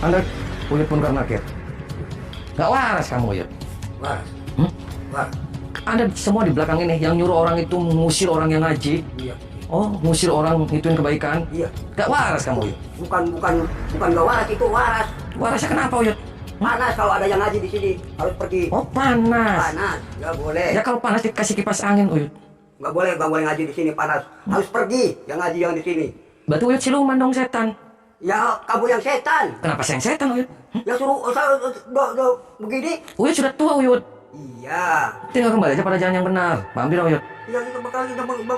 Anda Uyut Munkar Nakir. Gak waras kamu, Uyut. Waras. Waras. Anda semua di belakang ini yang nyuruh orang itu mengusir orang yang ngaji. Iya. Oh, ngusir orang ituin kebaikan. Iya. Gak waras kamu, Uyut. Bukan gak waras, itu waras. Warasnya kenapa, Uyut? Panas kalau ada yang ngaji di sini, harus pergi. Oh, panas. Panas, nggak boleh. Ya kalau panas dikasih kipas angin, Uyut. Nggak boleh ngaji di sini panas. Harus pergi yang ngaji yang di sini. Berarti Uyut siluman dong, setan. Ya kamu yang setan. Kenapa saya yang setan, Uyut? Ya suruh begini. Uyut sudah tua, Uyut. Iya. Tinggal kembali aja pada jalan yang benar. Paham tidak, Uyut? Ya kita bakal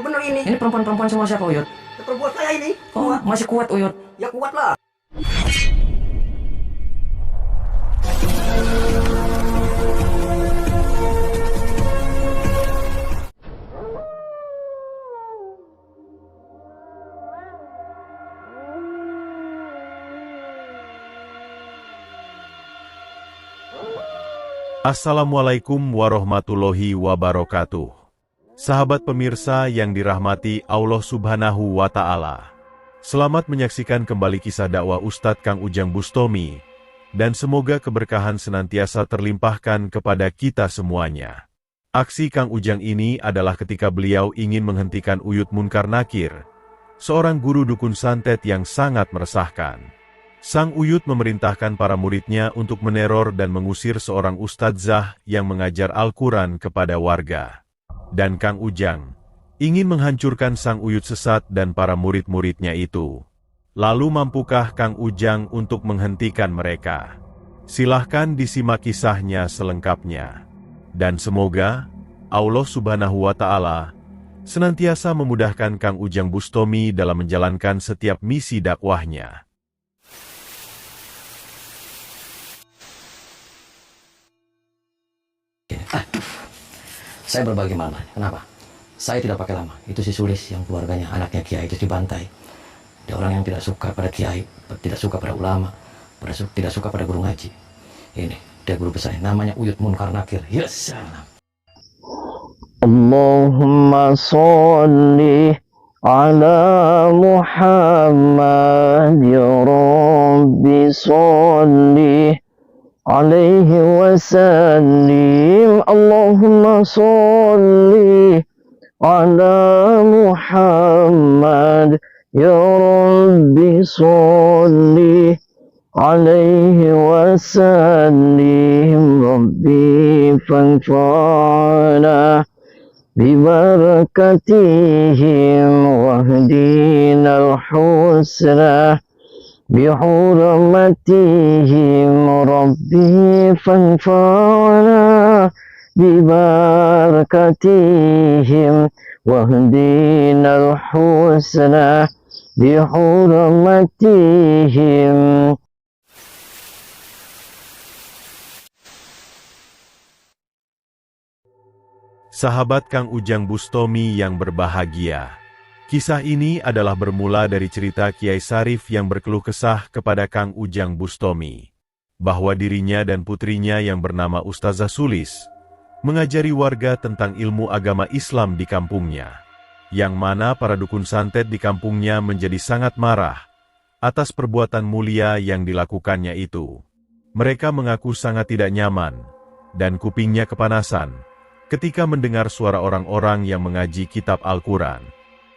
bener ini. Ini perempuan-perempuan semua siapa, Uyut? Ya, perbuat saya ini. Oh, masih kuat, Uyut. Ya kuat lah. Assalamualaikum warahmatullahi wabarakatuh. Sahabat pemirsa yang dirahmati Allah Subhanahu wa Ta'ala. Selamat menyaksikan kembali kisah dakwah Ustadz Kang Ujang Bustomi, dan semoga keberkahan senantiasa terlimpahkan kepada kita semuanya. Aksi Kang Ujang ini adalah ketika beliau ingin menghentikan Uyut Munkar Nakir, seorang guru dukun santet yang sangat meresahkan. Sang Uyut memerintahkan para muridnya untuk meneror dan mengusir seorang ustadzah yang mengajar Al-Quran kepada warga. Dan Kang Ujang ingin menghancurkan sang Uyut sesat dan para murid-muridnya itu. Lalu mampukah Kang Ujang untuk menghentikan mereka? Silahkan disimak kisahnya selengkapnya. Dan semoga Allah Subhanahu wa Ta'ala senantiasa memudahkan Kang Ujang Bustomi dalam menjalankan setiap misi dakwahnya. Saya berbagi mana? Kenapa? Saya tidak pakai lama. Itu si Sulis yang keluarganya, anaknya Kiai itu dibantai. Ada orang yang tidak suka pada Kiai, tidak suka pada ulama, tidak suka pada guru ngaji. Ini, dia guru besar, namanya Uyut Munkar Nakir. Ya salam. Allahumma sholli ala Muhammad ya Rabbi sholli alaihi wasallim. Allahumma sholli ala Muhammad ya Rabbi sholli alaihi wasallim. Rabbi fanfa'na bibarakatihim wahdina al-husna بحرمتهم ربي فانفعنا ببركتهم واهدنا الحسنى بحرمتهم. Sahabat Kang Ujang Bustomi yang berbahagia. Kisah ini adalah bermula dari cerita Kiai Sarif yang berkeluh kesah kepada Kang Ujang Bustomi, bahwa dirinya dan putrinya yang bernama Ustazah Sulis, mengajari warga tentang ilmu agama Islam di kampungnya, yang mana para dukun santet di kampungnya menjadi sangat marah atas perbuatan mulia yang dilakukannya itu. Mereka mengaku sangat tidak nyaman, dan kupingnya kepanasan, ketika mendengar suara orang-orang yang mengaji kitab Al-Quran.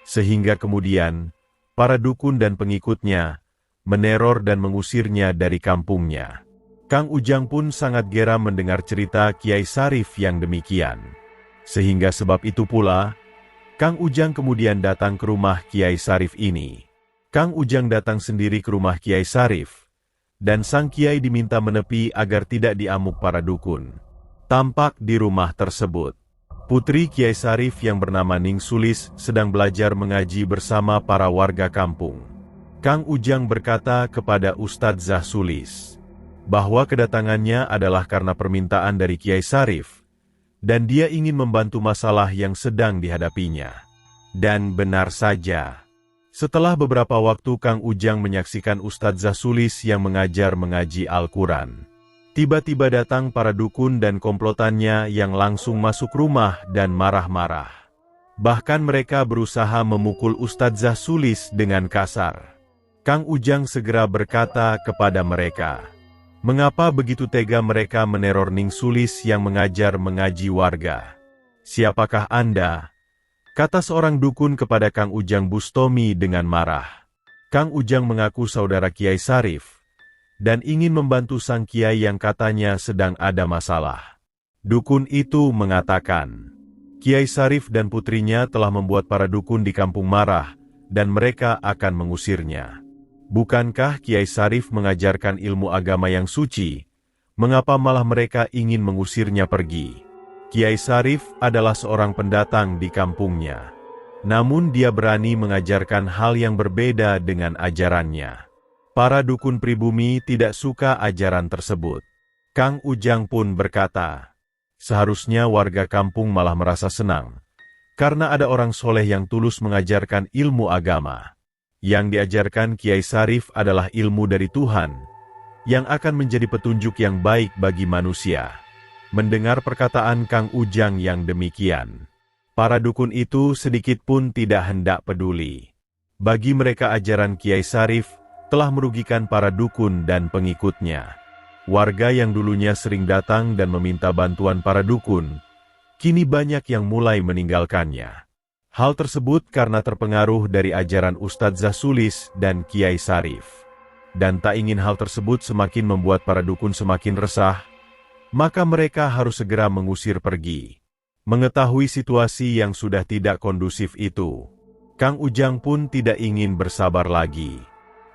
Sehingga kemudian, para dukun dan pengikutnya meneror dan mengusirnya dari kampungnya. Kang Ujang pun sangat geram mendengar cerita Kiai Sarif yang demikian. Sehingga sebab itu pula, Kang Ujang kemudian datang ke rumah Kiai Sarif ini. Kang Ujang datang sendiri ke rumah Kiai Sarif, dan sang Kiai diminta menepi agar tidak diamuk para dukun. Tampak di rumah tersebut, putri Kiai Sarif yang bernama Ning Sulis sedang belajar mengaji bersama para warga kampung. Kang Ujang berkata kepada Ustadzah Sulis, bahwa kedatangannya adalah karena permintaan dari Kiai Sarif, dan dia ingin membantu masalah yang sedang dihadapinya. Dan benar saja, setelah beberapa waktu Kang Ujang menyaksikan Ustadzah Sulis yang mengaji Al-Quran, tiba-tiba datang para dukun dan komplotannya yang langsung masuk rumah dan marah-marah. Bahkan mereka berusaha memukul Ustadzah Sulis dengan kasar. Kang Ujang segera berkata kepada mereka, "Mengapa begitu tega mereka meneror Ning Sulis yang mengajar mengaji warga? Siapakah Anda?" Kata seorang dukun kepada Kang Ujang Bustomi dengan marah. Kang Ujang mengaku saudara Kiai Sarif, dan ingin membantu sang Kiai yang katanya sedang ada masalah. Dukun itu mengatakan, Kiai Sarif dan putrinya telah membuat para dukun di kampung marah, dan mereka akan mengusirnya. Bukankah Kiai Sarif mengajarkan ilmu agama yang suci? Mengapa malah mereka ingin mengusirnya pergi? Kiai Sarif adalah seorang pendatang di kampungnya. Namun dia berani mengajarkan hal yang berbeda dengan ajarannya. Para dukun pribumi tidak suka ajaran tersebut. Kang Ujang pun berkata, seharusnya warga kampung malah merasa senang, karena ada orang soleh yang tulus mengajarkan ilmu agama. Yang diajarkan Kiai Sarif adalah ilmu dari Tuhan, yang akan menjadi petunjuk yang baik bagi manusia. Mendengar perkataan Kang Ujang yang demikian, para dukun itu sedikit pun tidak hendak peduli. Bagi mereka ajaran Kiai Sarif telah merugikan para dukun dan pengikutnya. Warga yang dulunya sering datang dan meminta bantuan para dukun, kini banyak yang mulai meninggalkannya. Hal tersebut karena terpengaruh dari ajaran Ustadz Zasulis dan Kiai Sarif. Dan tak ingin hal tersebut semakin membuat para dukun semakin resah, maka mereka harus segera mengusir pergi. Mengetahui situasi yang sudah tidak kondusif itu, Kang Ujang pun tidak ingin bersabar lagi.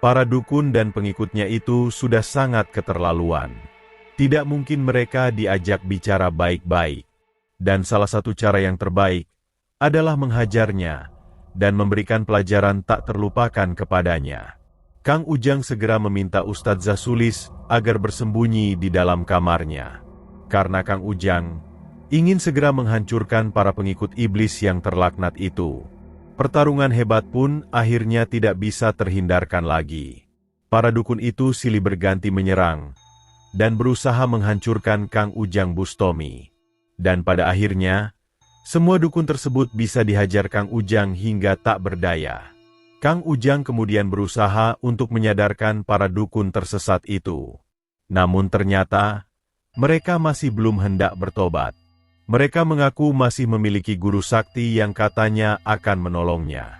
Para dukun dan pengikutnya itu sudah sangat keterlaluan. Tidak mungkin mereka diajak bicara baik-baik. Dan salah satu cara yang terbaik adalah menghajarnya dan memberikan pelajaran tak terlupakan kepadanya. Kang Ujang segera meminta Ustadz Zasulis agar bersembunyi di dalam kamarnya. Karena Kang Ujang ingin segera menghancurkan para pengikut iblis yang terlaknat itu. Pertarungan hebat pun akhirnya tidak bisa terhindarkan lagi. Para dukun itu silih berganti menyerang dan berusaha menghancurkan Kang Ujang Bustomi. Dan pada akhirnya, semua dukun tersebut bisa dihajar Kang Ujang hingga tak berdaya. Kang Ujang kemudian berusaha untuk menyadarkan para dukun tersesat itu. Namun ternyata, mereka masih belum hendak bertobat. Mereka mengaku masih memiliki guru sakti yang katanya akan menolongnya.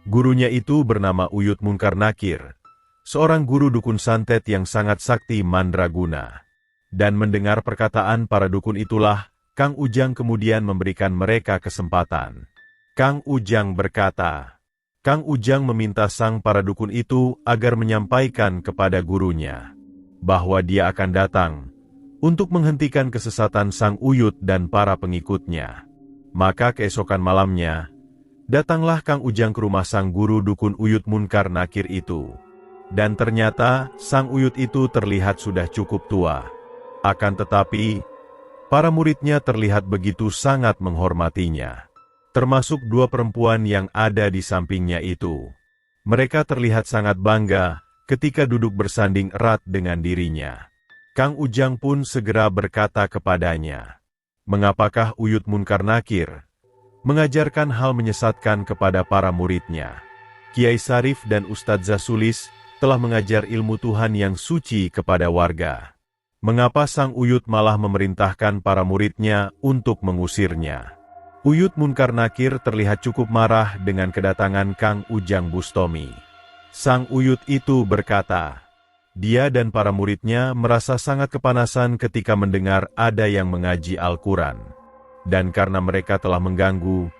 Gurunya itu bernama Uyut Munkar Nakir, seorang guru dukun santet yang sangat sakti mandraguna. Dan mendengar perkataan para dukun itulah, Kang Ujang kemudian memberikan mereka kesempatan. Kang Ujang berkata, Kang Ujang meminta sang para dukun itu agar menyampaikan kepada gurunya bahwa dia akan datang untuk menghentikan kesesatan sang Uyut dan para pengikutnya. Maka keesokan malamnya, datanglah Kang Ujang ke rumah sang guru dukun Uyut Munkar Nakir itu. Dan ternyata sang Uyut itu terlihat sudah cukup tua. Akan tetapi, para muridnya terlihat begitu sangat menghormatinya. Termasuk dua perempuan yang ada di sampingnya itu. Mereka terlihat sangat bangga ketika duduk bersanding erat dengan dirinya. Kang Ujang pun segera berkata kepadanya, "Mengapakah Uyut Munkar Nakir mengajarkan hal menyesatkan kepada para muridnya? Kiai Sarif dan Ustadz Zasulis telah mengajar ilmu Tuhan yang suci kepada warga. Mengapa sang Uyut malah memerintahkan para muridnya untuk mengusirnya?" Uyut Munkar Nakir terlihat cukup marah dengan kedatangan Kang Ujang Bustomi. Sang Uyut itu berkata, dia dan para muridnya merasa sangat kepanasan ketika mendengar ada yang mengaji Al-Quran. Dan karena mereka telah mengganggu,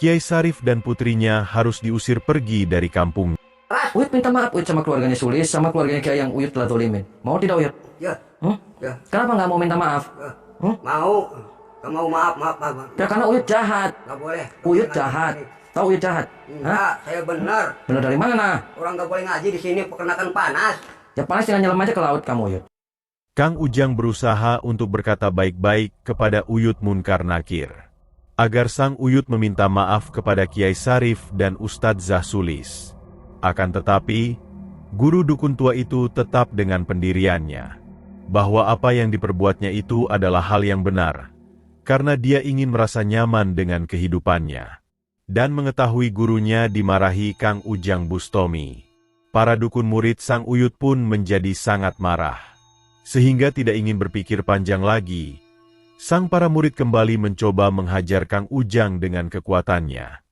Kiai Sarif dan putrinya harus diusir pergi dari kampung. Uyut minta maaf Uyut sama keluarganya Sulis, sama keluarganya Kiai yang Uyut telah zolimin. Mau tidak Uyut? Ya. Ya. Kenapa nggak mau minta maaf? Mau. Gak mau maaf. Ya karena Uyut jahat. Gak boleh. Uyut jahat. Tahu Uyut jahat? Enggak, saya benar. Benar dari mana? Orang gak boleh ngaji di sini perkenakan panas. Ya panas tinggal nyelam aja ke laut kamu Uyut. Kang Ujang berusaha untuk berkata baik-baik kepada Uyut Munkar Nakir, agar sang Uyut meminta maaf kepada Kiai Sarif dan Ustadz Zasulis. Akan tetapi, guru dukun tua itu tetap dengan pendiriannya, bahwa apa yang diperbuatnya itu adalah hal yang benar, karena dia ingin merasa nyaman dengan kehidupannya. Dan mengetahui gurunya dimarahi Kang Ujang Bustomi, Para dukun murid Sang Uyut pun menjadi sangat marah. Sehingga tidak ingin berpikir panjang lagi, sang para murid kembali mencoba menghajar Kang Ujang dengan kekuatannya.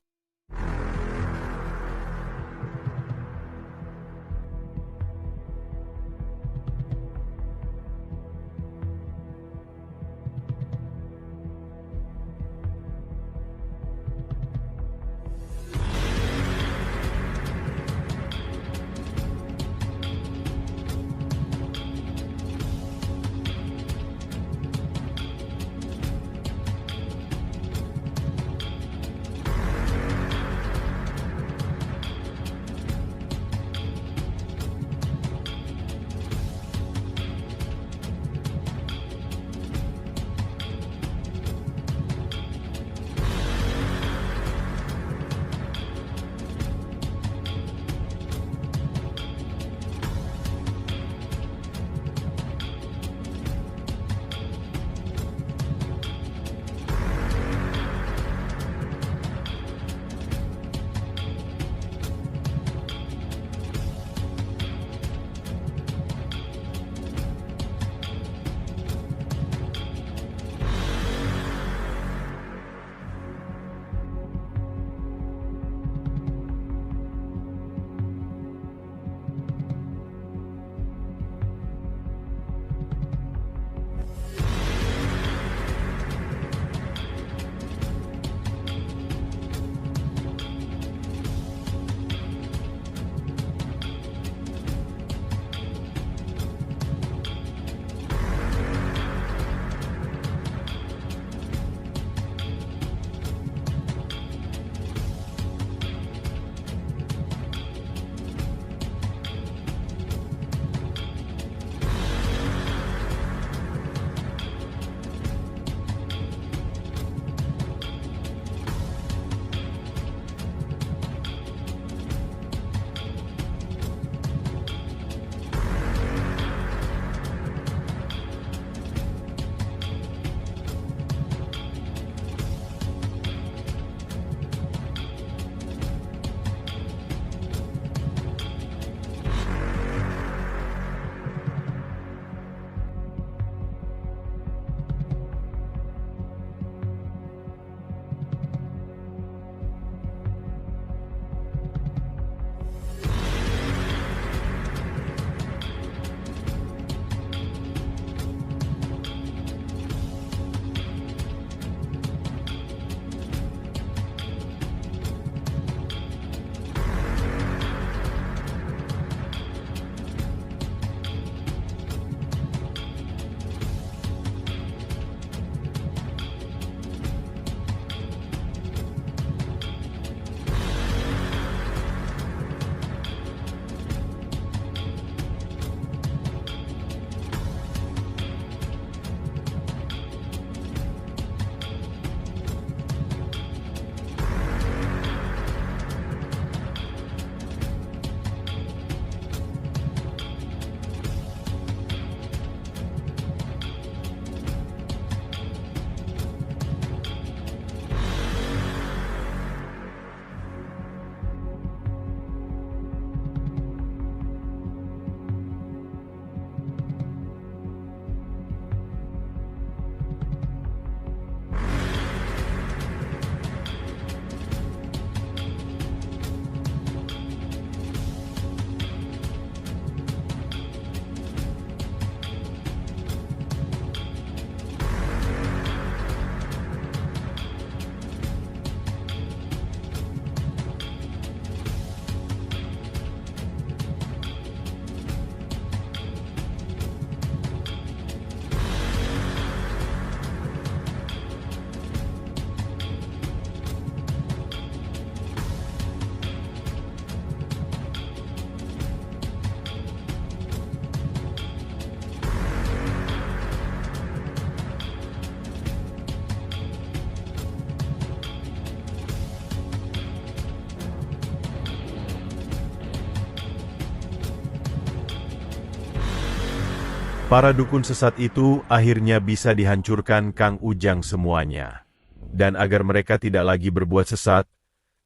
Para dukun sesat itu akhirnya bisa dihancurkan Kang Ujang semuanya. Dan agar mereka tidak lagi berbuat sesat,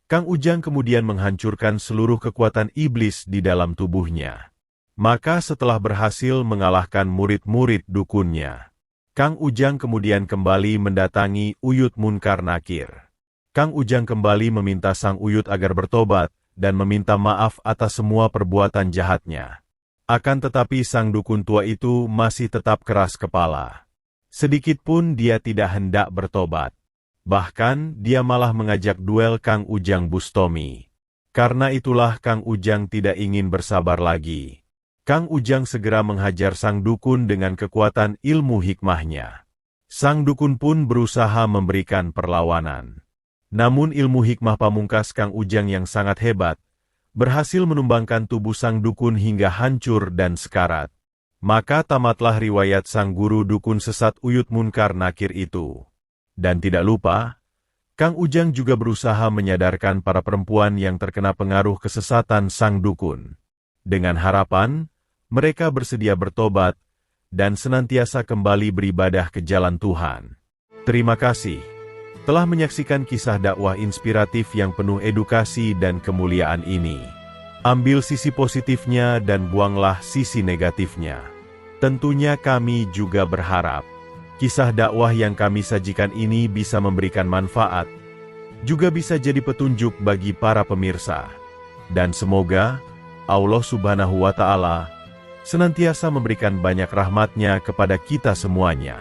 Kang Ujang kemudian menghancurkan seluruh kekuatan iblis di dalam tubuhnya. Maka setelah berhasil mengalahkan murid-murid dukunnya, Kang Ujang kemudian kembali mendatangi Uyut Munkar Nakir. Kang Ujang kembali meminta sang Uyut agar bertobat dan meminta maaf atas semua perbuatan jahatnya. Akan tetapi sang dukun tua itu masih tetap keras kepala. Sedikitpun dia tidak hendak bertobat. Bahkan dia malah mengajak duel Kang Ujang Bustomi. Karena itulah Kang Ujang tidak ingin bersabar lagi. Kang Ujang segera menghajar sang dukun dengan kekuatan ilmu hikmahnya. Sang dukun pun berusaha memberikan perlawanan. Namun ilmu hikmah pamungkas Kang Ujang yang sangat hebat, berhasil menumbangkan tubuh sang dukun hingga hancur dan sekarat. Maka tamatlah riwayat sang guru dukun sesat Uyut Munkar Nakir itu. Dan tidak lupa, Kang Ujang juga berusaha menyadarkan para perempuan yang terkena pengaruh kesesatan sang dukun. Dengan harapan, mereka bersedia bertobat dan senantiasa kembali beribadah ke jalan Tuhan. Terima kasih telah menyaksikan kisah dakwah inspiratif yang penuh edukasi dan kemuliaan ini. Ambil sisi positifnya dan buanglah sisi negatifnya. Tentunya kami juga berharap kisah dakwah yang kami sajikan ini bisa memberikan manfaat, juga bisa jadi petunjuk bagi para pemirsa. Dan semoga Allah Subhanahu wa Ta'ala senantiasa memberikan banyak rahmat-Nya kepada kita semuanya.